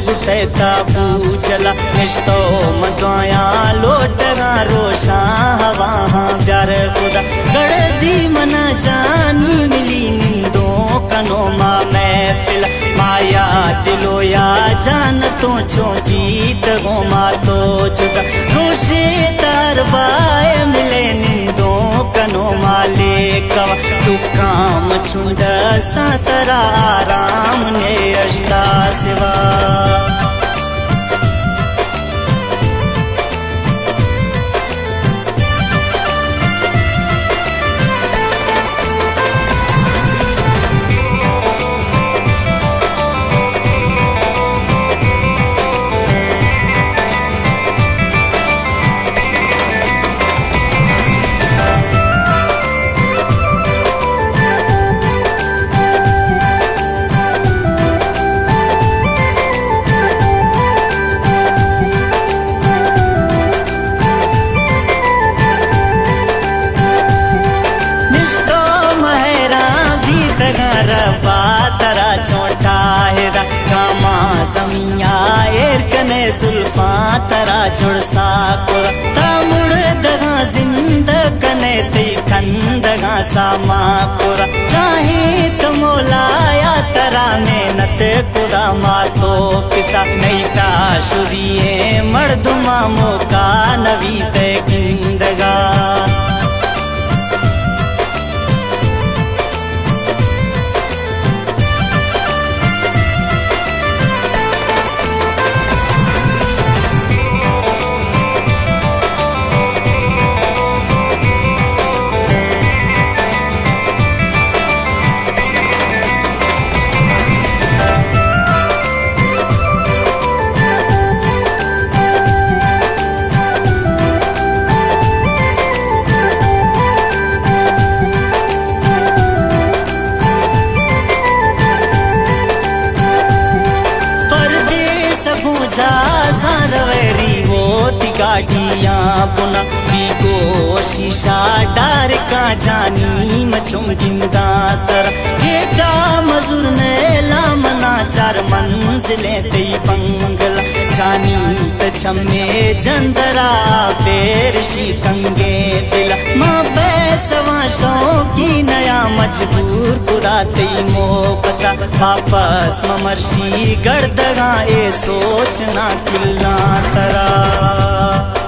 बुटैता पूजला निस्तो मदवाया लोटगा रोशा हवा प्यार खुदा गड़दी मना जानी मिली नींदों कनो मा महफिल माया दिलो या जान तो चो गीत गो मा तो जुदा रोशे तरवाए मिले नींदों कनो माले कवा तू काम छुंड सासरा आराम ने अश्ता सिवा तरा छोटा हेरा कामा समिया एर कने सुल्फा तरा छोड़ साकुरा तामुड़ दगा जिंद कने ती खंदगा सामाकुरा चाहे तमोलाया तरा मेहनत कुरा मातो पिता नहीं ता शुरिये मर्दुमा मोका नवी ते किंदगा रवेरी वो तिगाटिया पुना को शीशा डार का जानी मचुम जिंदा तर गेटा मजूर ने लामना चार मंजिले ते बंगला जानी त छमे जंदरा फेर शीतंगे दिल मां पैसवा शौकी नया मजबूर पुराते मोहब्बता वापस ममर्शी गर्दगा ए सोचना किल्ला तरा